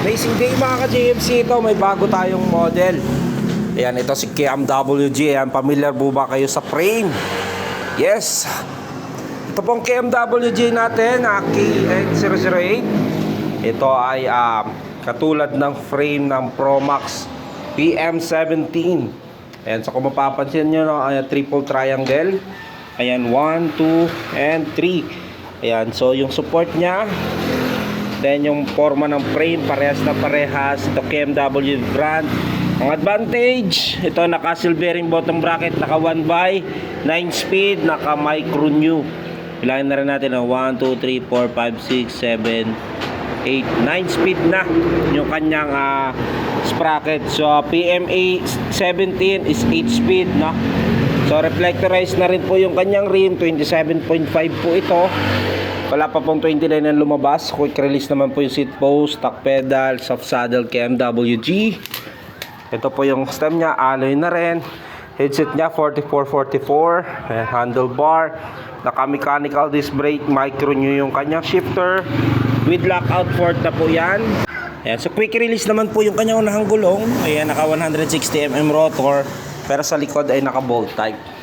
Amazing day mga ka-JMC. Ito may bago tayong model. Ayan, ito si KMWG. Ayan, familiar po ba kayo sa frame? Yes. Ito pong KMWG natin, KX008. Ito ay katulad ng frame ng Promax PM17. Ayan, so kung mapapansin nyo, no, triple triangle. Ayan, 1, 2, and 3. Ayan, so yung support nya, then yung forma ng frame parehas na parehas. Ito KMW brand. Ang advantage, ito naka silver ring bottom bracket, naka 1x 9 speed, naka micro new. Bilangin na rin natin ang 1, 2, 3, 4, 5, 6, 7, 8, 9 speed na yung kanyang sprocket. So PMA 17 is 8 speed, no? So reflectorized na rin po yung kanyang rim, 27.5 po ito. Wala pa pong 29 ang lumabas. Quick release naman po yung seat post, stock pedal, soft saddle KMWG. Ito po yung stem nya, alloy na rin. Headset nya 4444. Ayan, handlebar. Naka mechanical disc brake, micro new yung kanyang shifter. With lockout port na po yan. Ayan, so quick release naman po yung kanyang unahang gulong. Ayan, naka 160mm rotor. Pero sa likod ay naka bolt type.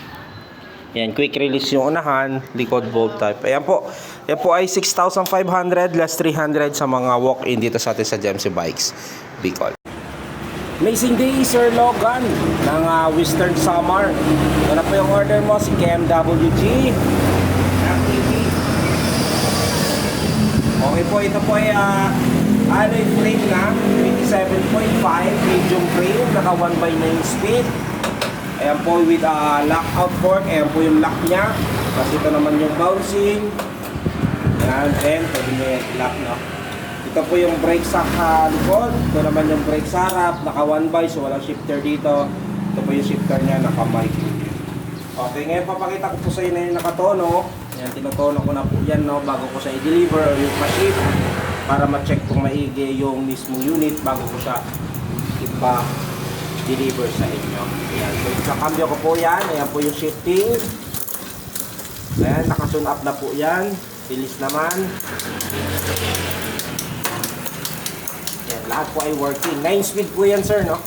Yan, quick release yung unahan, likod bolt type. Ayan po. Yan po ay 6,500 less 300 sa mga walk-in dito sa atin sa JMC Bikes Bicol. Amazing day, Sir Logan ng Western Summer. Ito na po yung order mo, si KMWG FTV. Okay po, ito po ay alloy frame na 27.5 medium frame, naka 1x9 speed. Ayan po with lockout fork. Ayan po yung lock nya. Kasi ito naman yung bouncing. Ayan, then pwede nyo yung lock, no? Ito po yung brake sa likod. Ito naman yung brake sa harap. Naka 1x, so walang shifter dito. Ito po yung shifter nya, naka mic. Okay, ngayon papakita ko po sa inyo na yung nakatono. Ayan, tinutono ko na po yan, no? Bago ko siya i-deliver or yung pa-ship. Para ma-check kung maigi yung mismong unit bago ko siya deliver sa inyo. Ayan, so kakambyo ko po yan. Ayan po yung shifting. Ayan, naka-tune up na po yan. Bilis naman. Ayan, lahat po ay working. 9 speed po yan, sir, no?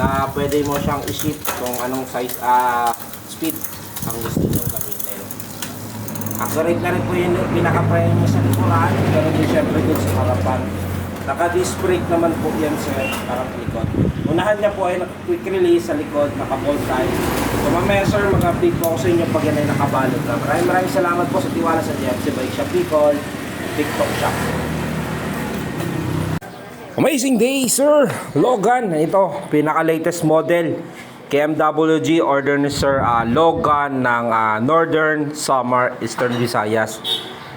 Na pwede mo siyang i-shift kung anong size, speed ang gusto nyo gamitin. Accurate na rin po yung pinaka-frame niya sa likuran. Pero din syempre dun sa harapan. Naka-disc brake naman po yan, sir, parang likod. Unahan niya po ay quick release sa likod, naka-bolt type. So mamaya, sir, mag-update po ako sa inyo pag yan ay nakabalot na. Maraming salamat po sa tiwala sa JMC Bike Shop Bicol, TikTok Shop. Amazing day, Sir Logan. Ito, pinaka-latest model. KMWG, order ni Sir Logan ng Northern Summer Eastern Visayas.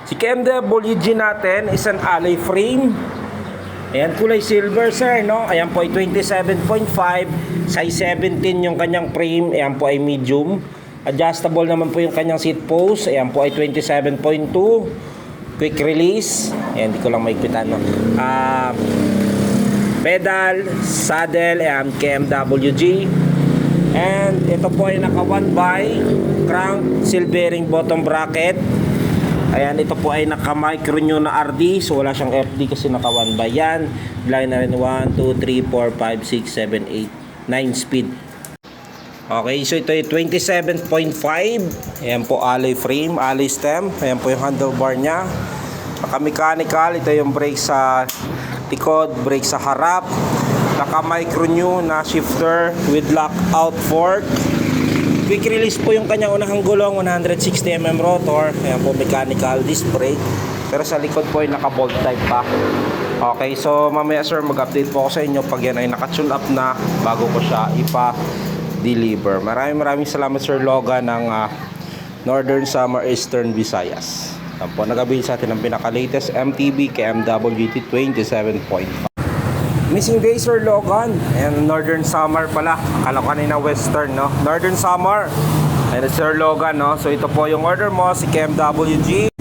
Si KMWG natin is an alloy frame. Ayan, kulay silver, sir, no? Ayan po ay 27.5, size 17 yung kanyang frame. Ayan po ay medium. Adjustable naman po yung kanyang seat post. Ayan po ay 27.2. Quick release. Ayan, hindi ko lang maikpitan, no? Pedal, saddle, ayan, KMWG. And ito po ay naka 1x crank, silver ring bottom bracket. Ayan, ito po ay naka-micro new na RD. So wala siyang FD kasi naka 1x yan. Line na rin 1, 2, 3, 4, 5, 6, 7, 8, 9 speed. Okay, so ito ay 27.5. Ayan po, alloy frame, alloy stem. Ayan po yung handlebar nya. Naka-mechanical. Ito yung brake sa likod, brake sa harap. Naka-micro new na shifter with lockout fork. Quick release po yung kanyang unahang gulong, 160mm rotor. Ayan po, mechanical disc brake. Pero sa likod po ay naka-bolt type pa. Okay, so mamaya, sir, mag-update po ako sa inyo pag yan ay naka-tune up na bago ko siya ipa-deliver. Maraming salamat, Sir Logan ng Northern Summer Eastern Visayas. Ayan po, nag-avail sa atin ng pinaka-latest MTB KMWT 27.5. Missing day, Sir Logan. Ayan, Northern Summer pala. Akala ko kanina Western, no? Northern Summer. Ayan, Sir Logan, no? So ito po yung order mo, si KMWG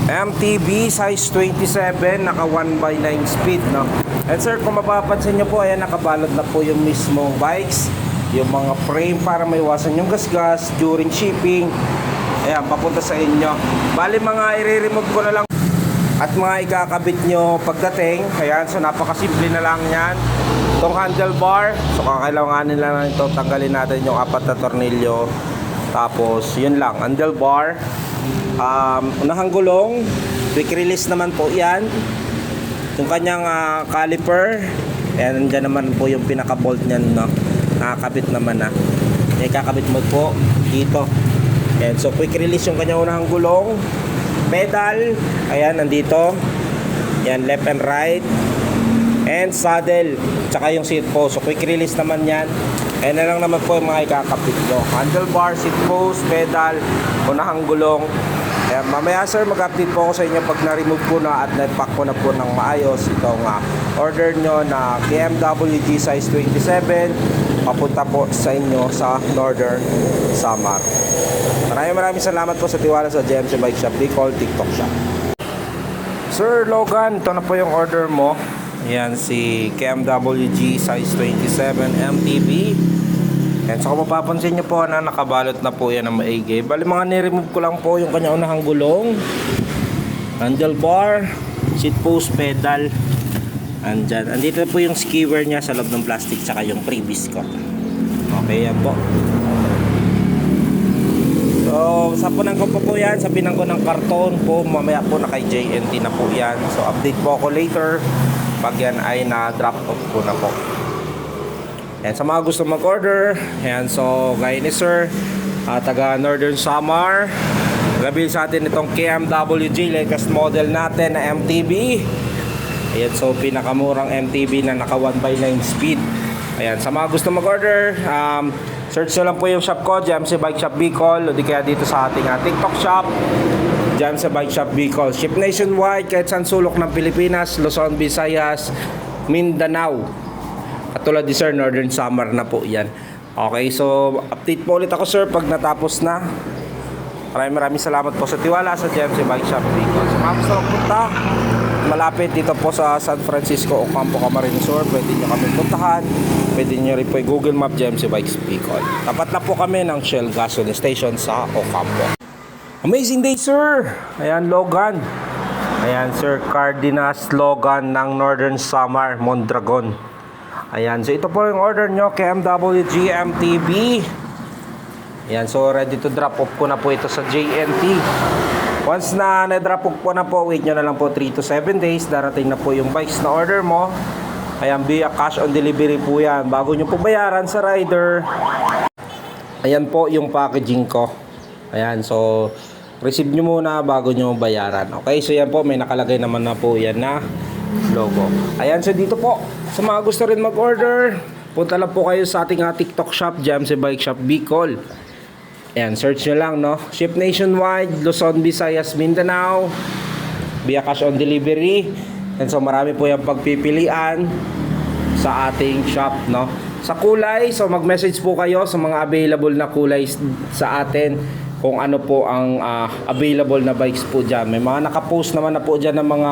MTB size 27, naka 1x9 speed, no? And sir, kung mapapansin nyo po, ayan, nakabalot na po yung mismong bikes, yung mga frame para maiwasan yung gasgas during shipping. Ayan, papunta sa inyo. Bali, mga i-remove ko na lang. at mga ikakabit nyo pagdating. Ayan, so napakasimple na lang yan. Itong handlebar, so kakailanganin lang ito, tanggalin natin yung 4 na tornilyo. Tapos yun lang, handlebar, unahang gulong, quick release naman po yan. Yung kanyang caliper, ayan, nandyan naman po yung pinaka-bolt nyan, no? Nakakabit naman na. Ikakabit mo po dito. Ayan, so quick release yung kanyang unahang gulong. Pedal, ayan, nandito. Ayan, left and right. And saddle, tsaka yung seat post. So quick release naman yan. Ayan na lang naman po yung mga ikakabit nyo. Handlebar, seat post, pedal, unahang gulong. Ayan, mamaya sir, mag-update po ako sa inyo pag na-remove po na at na-pack po na po ng maayos itong order nyo na KMWG size 27 papunta po sa inyo sa Northern Samar. Maraming salamat po sa tiwala sa JMC Bike Shop Bicol, TikTok Shop. Sir Logan, ito na po yung order mo. Yan si KMWG size 27 MTB. Yan, so kung mapapansin nyo po na nakabalot na po yan ng maigi. Bali mga niremove ko lang po yung kanya unahang gulong, handlebar, seat post, pedal. Andyan. Andito po yung skewer niya sa loob ng plastic tsaka yung previous ko. Okay, yan po. So, sapunan ko po yan. Sabinan ko ng karton po. Mamaya po na kay JNT na po yan. So, update po ako later pag yan ay na-drop off po na po. Yan, sa mga gusto mag-order. Yan, so, gaya ni sir, taga Northern Samar. Gabil sa atin itong KMWG, latest model natin na MTB. Ayan, so pinakamurang MTB na naka 1/9 speed. Ayan, sa mga gusto mag-order, search nyo lang po yung shop ko, JMC Bike Shop Bicol, o di kaya dito sa ating TikTok shop, JMC Bike Shop Bicol. Ship nationwide, kahit saan sulok ng Pilipinas, Luzon, Visayas, Mindanao. Katulad di sir, Northern Samar na po yan. Okay, so update po ulit ako sir pag natapos na. Maraming salamat po sa tiwala sa JMC Bike Shop Bicol. So mga gusto magpunta, malapit dito po sa San Francisco, Ocampo, Camarines Sur, pwede nyo kami puntahan. Pwede nyo rin po Google Map JMC Bikes Bicol. Tapat na po kami ng Shell Gasoline Station sa Ocampo. Amazing day sir! Ayan, Logan. Ayan sir, Cardenas Logan ng Northern Samar, Mondragon. Ayan, so ito po yung order nyo, KMWG MTB. Ayan, so ready to drop off ko na po ito sa JNT. Once na na-drop off po na po, wait nyo na lang po 3 to 7 days. Darating na po yung bikes na order mo. Ayan, via cash on delivery po yan. Bago nyo po bayaran sa rider, ayan po yung packaging ko. Ayan, so receive nyo muna bago nyo bayaran. Okay, so yan po, may nakalagay naman na po yan na logo. Ayan, so dito po, sa mga gusto rin mag-order, punta lang po kayo sa ating TikTok shop, JMC Bike Shop Bicol. Ayan, search nyo lang, no? Ship nationwide, Luzon, Visayas, Mindanao, via cash on delivery. And so marami po yung pagpipilian sa ating shop, no? Sa kulay, so mag-message po kayo sa mga available na kulay sa atin kung ano po ang available na bikes po dyan. May mga nakapost naman na po dyan ng mga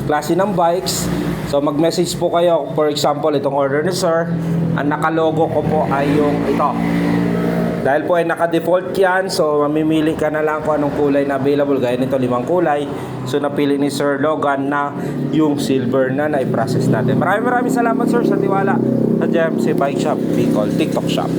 klase ng bikes. So mag-message po kayo. For example, itong order ni sir, ang nakalogo ko po ay yung ito. Dahil po ay naka-default yan, so mamimili ka na lang kung anong kulay na available. Gaya nito, 5 kulay. So napili ni Sir Logan na yung silver na i-process natin. Maraming salamat sir sa tiwala sa JMC Bike Shop Bicol, TikTok shop.